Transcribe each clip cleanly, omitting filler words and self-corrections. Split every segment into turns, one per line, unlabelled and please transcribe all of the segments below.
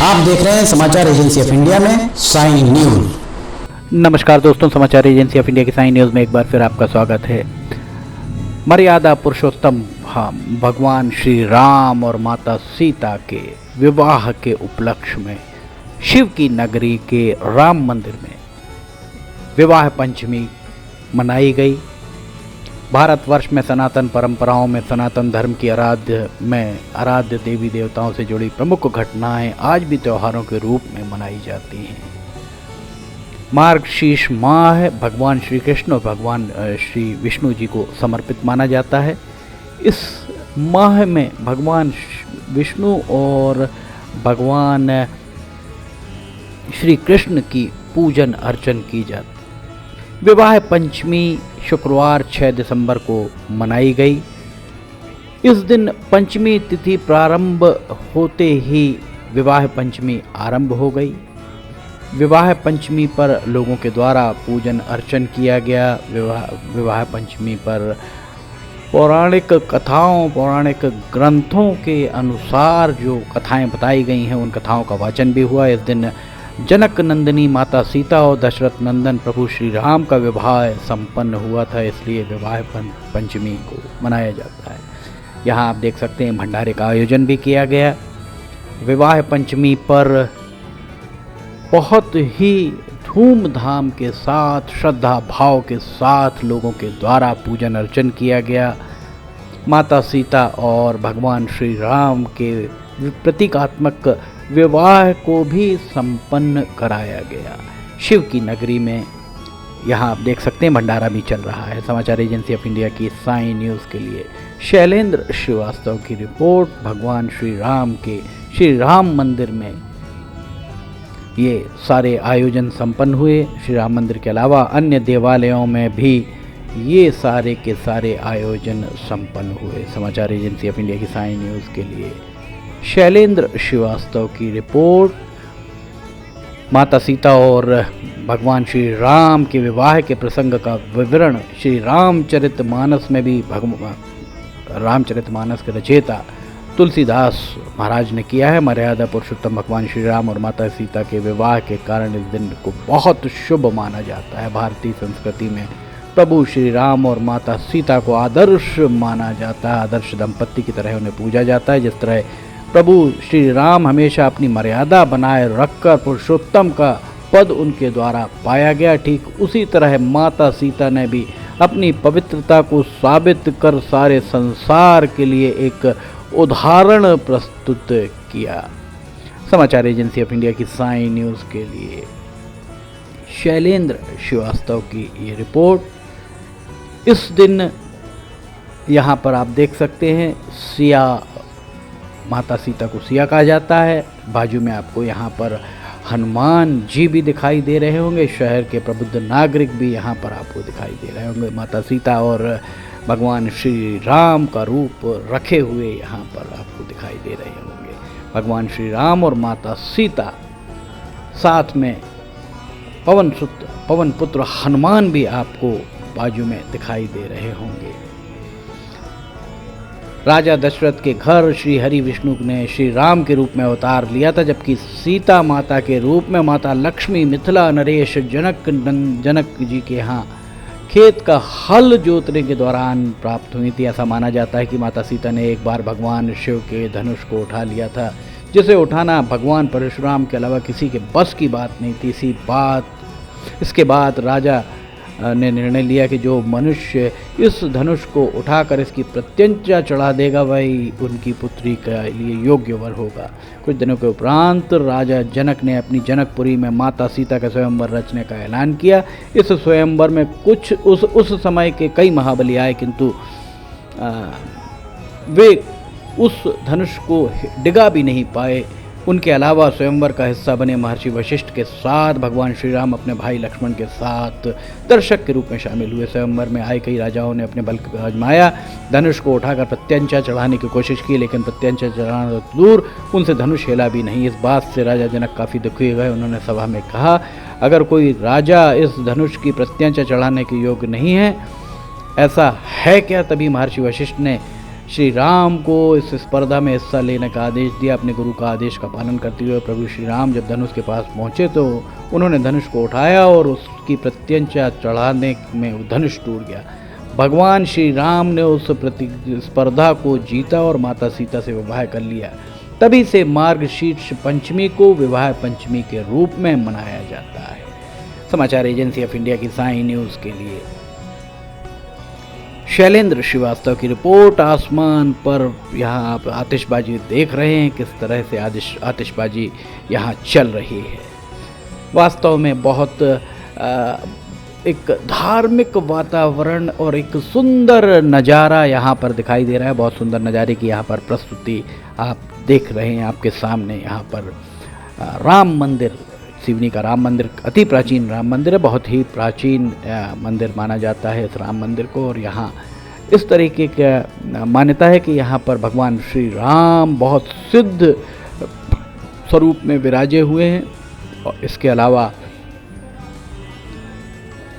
आप देख रहे हैं समाचार एजेंसी ऑफ इंडिया में साइन न्यूज।
नमस्कार दोस्तों, समाचार एजेंसी ऑफ इंडिया की साइन न्यूज़ में एक बार फिर आपका स्वागत है। मर्यादा पुरुषोत्तम भगवान श्री राम और माता सीता के विवाह के उपलक्ष्य में शिव की नगरी के राम मंदिर में विवाह पंचमी मनाई गई। भारतवर्ष में सनातन परंपराओं में सनातन धर्म की आराध्य देवी देवताओं से जुड़ी प्रमुख घटनाएं आज भी त्योहारों के रूप में मनाई जाती हैं। मार्गशीर्ष माह भगवान श्री कृष्ण और भगवान श्री विष्णु जी को समर्पित माना जाता है। इस माह में भगवान विष्णु और भगवान श्री कृष्ण की पूजन अर्चन की जाती है। विवाह पंचमी शुक्रवार 6 दिसंबर को मनाई गई। इस दिन पंचमी तिथि प्रारंभ होते ही विवाह पंचमी आरंभ हो गई। विवाह पंचमी पर लोगों के द्वारा पूजन अर्चन किया गया। विवाह पंचमी पर पौराणिक कथाओं, पौराणिक ग्रंथों के अनुसार जो कथाएं बताई गई हैं उन कथाओं का वाचन भी हुआ। इस दिन जनक नंदिनी माता सीता और दशरथ नंदन प्रभु श्री राम का विवाह संपन्न हुआ था, इसलिए विवाह पंचमी को मनाया जाता है। यहाँ आप देख सकते हैं भंडारे का आयोजन भी किया गया। विवाह पंचमी पर बहुत ही धूमधाम के साथ, श्रद्धा भाव के साथ लोगों के द्वारा पूजन अर्चन किया गया। माता सीता और भगवान श्री राम के प्रतीकात्मक विवाह को भी संपन्न कराया गया। शिव की नगरी में यहाँ आप देख सकते हैं भंडारा भी चल रहा है। समाचार एजेंसी ऑफ इंडिया की साइन न्यूज़ के लिए शैलेंद्र श्रीवास्तव की रिपोर्ट। भगवान श्री राम के श्री राम मंदिर में ये सारे आयोजन संपन्न हुए। श्री राम मंदिर के अलावा अन्य देवालयों में भी ये सारे के सारे आयोजन संपन्न हुए। समाचार एजेंसी ऑफ इंडिया की साइन न्यूज़ के लिए शैलेंद्र श्रीवास्तव की रिपोर्ट। माता सीता और भगवान श्री राम के विवाह के प्रसंग का विवरण श्री रामचरितमानस में भी रामचरितमानस के रचयिता तुलसीदास महाराज ने किया है। मर्यादा पुरुषोत्तम भगवान श्री राम और माता सीता के विवाह के कारण इस दिन को बहुत शुभ माना जाता है। भारतीय संस्कृति में प्रभु श्री राम और माता सीता को आदर्श माना जाता है। आदर्श दंपत्ति की तरह उन्हें पूजा जाता है। जिस तरह प्रभु श्री राम हमेशा अपनी मर्यादा बनाए रखकर पुरुषोत्तम का पद उनके द्वारा पाया गया, ठीक उसी तरह माता सीता ने भी अपनी पवित्रता को साबित कर सारे संसार के लिए एक उदाहरण प्रस्तुत किया। समाचार एजेंसी ऑफ इंडिया की साइन न्यूज़ के लिए शैलेंद्र श्रीवास्तव की ये रिपोर्ट। इस दिन यहाँ पर आप देख सकते हैं सिया, माता सीता को सिया कहा जाता है। बाजू में आपको यहाँ पर हनुमान जी भी दिखाई दे रहे होंगे। शहर के प्रबुद्ध नागरिक भी यहाँ पर आपको दिखाई दे रहे होंगे। माता सीता और भगवान श्री राम का रूप रखे हुए यहाँ पर आपको दिखाई दे रहे होंगे। भगवान श्री राम और माता सीता, साथ में पवन पुत्र हनुमान भी आपको बाजू में दिखाई दे रहे होंगे। राजा दशरथ के घर श्री हरि विष्णु ने श्री राम के रूप में अवतार लिया था, जबकि सीता माता के रूप में माता लक्ष्मी मिथिला नरेश जनक जी के यहाँ खेत का हल जोतने के दौरान प्राप्त हुई थी। ऐसा माना जाता है कि माता सीता ने एक बार भगवान शिव के धनुष को उठा लिया था, जिसे उठाना भगवान परशुराम के अलावा किसी के बस की बात नहीं थी। इसके बाद राजा ने निर्णय लिया कि जो मनुष्य इस धनुष को उठाकर इसकी प्रत्यंचा चढ़ा देगा वही उनकी पुत्री के लिए योग्य वर होगा। कुछ दिनों के उपरांत राजा जनक ने अपनी जनकपुरी में माता सीता का स्वयंवर रचने का ऐलान किया। इस स्वयंवर में कुछ उस समय के कई महाबली आए, किंतु वे उस धनुष को डिगा भी नहीं पाए। उनके अलावा स्वयंवर का हिस्सा बने महर्षि वशिष्ठ के साथ भगवान श्री राम अपने भाई लक्ष्मण के साथ दर्शक के रूप में शामिल हुए। स्वयंवर में आए कई राजाओं ने अपने बल को आजमाया, धनुष को उठाकर प्रत्यंचा चढ़ाने की कोशिश की, लेकिन प्रत्यंचा चढ़ाना दूर उनसे धनुष हिला भी नहीं। इस बात से राजा जनक काफ़ी दुखी हुए। उन्होंने सभा में कहा, अगर कोई राजा इस धनुष की प्रत्यंचा चढ़ाने के योग्य नहीं है, ऐसा है क्या? तभी महर्षि वशिष्ठ ने श्री राम को इस स्पर्धा में हिस्सा लेने का आदेश दिया। अपने गुरु का आदेश का पालन करते हुए प्रभु श्री राम जब धनुष के पास पहुँचे तो उन्होंने धनुष को उठाया और उसकी प्रत्यंचा चढ़ाने में धनुष टूट गया। भगवान श्री राम ने उस प्रतिस्पर्धा को जीता और माता सीता से विवाह कर लिया। तभी से मार्गशीर्ष पंचमी को विवाह पंचमी के रूप में मनाया जाता है। समाचार एजेंसी ऑफ इंडिया की साई न्यूज़ के लिए शैलेंद्र श्रीवास्तव की रिपोर्ट। आसमान पर यहाँ आप आतिशबाजी देख रहे हैं, किस तरह से आतिशबाजी यहाँ चल रही है। वास्तव में बहुत एक धार्मिक वातावरण और एक सुंदर नज़ारा यहाँ पर दिखाई दे रहा है। बहुत सुंदर नज़ारे की यहाँ पर प्रस्तुति आप देख रहे हैं आपके सामने। यहाँ पर राम मंदिर, सिवनी का राम मंदिर अति प्राचीन राम मंदिर है, बहुत ही प्राचीन मंदिर माना जाता है इस राम मंदिर को। और यहाँ इस तरीके का मान्यता है कि यहाँ पर भगवान श्री राम बहुत सिद्ध स्वरूप में विराजे हुए हैं। और इसके अलावा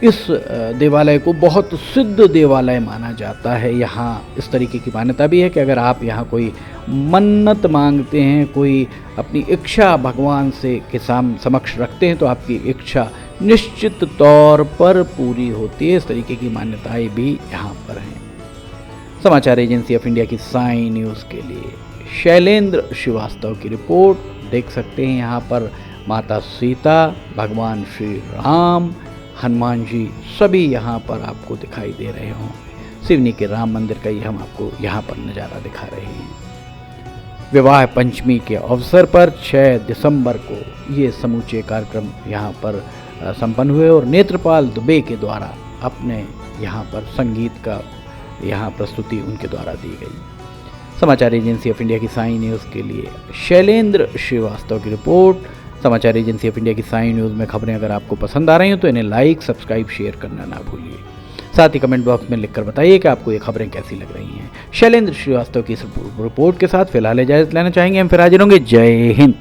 इस देवालय को बहुत सिद्ध देवालय माना जाता है। यहाँ इस तरीके की मान्यता भी है कि अगर आप यहाँ कोई मन्नत मांगते हैं, कोई अपनी इच्छा भगवान से के समक्ष रखते हैं तो आपकी इच्छा निश्चित तौर पर पूरी होती है। इस तरीके की मान्यताएं भी यहाँ पर हैं। समाचार एजेंसी ऑफ इंडिया की साई न्यूज़ के लिए शैलेंद्र श्रीवास्तव की रिपोर्ट। देख सकते हैं यहाँ पर माता सीता, भगवान श्री राम, हनुमान जी सभी यहाँ पर आपको दिखाई दे रहे होंगे। सिवनी के राम मंदिर का ही हम आपको यहाँ पर नज़ारा दिखा रहे हैं। विवाह पंचमी के अवसर पर 6 दिसंबर को ये समूचे कार्यक्रम यहाँ पर संपन्न हुए और नेत्रपाल दुबे के द्वारा अपने यहाँ पर संगीत का यहाँ प्रस्तुति उनके द्वारा दी गई। समाचार एजेंसी ऑफ इंडिया की साई न्यूज़ के लिए शैलेंद्र श्रीवास्तव की रिपोर्ट। समाचार एजेंसी ऑफ इंडिया की साई न्यूज़ में खबरें अगर आपको पसंद आ रही हैं तो इन्हें लाइक, सब्सक्राइब, शेयर करना ना भूलिए। साथ ही कमेंट बॉक्स में लिखकर बताइए कि आपको ये खबरें कैसी लग रही हैं। शैलेंद्र श्रीवास्तव की इस रिपोर्ट के साथ फिलहाल इजाज़त लेना चाहेंगे। हम फिर हाजिर होंगे। जय हिंद।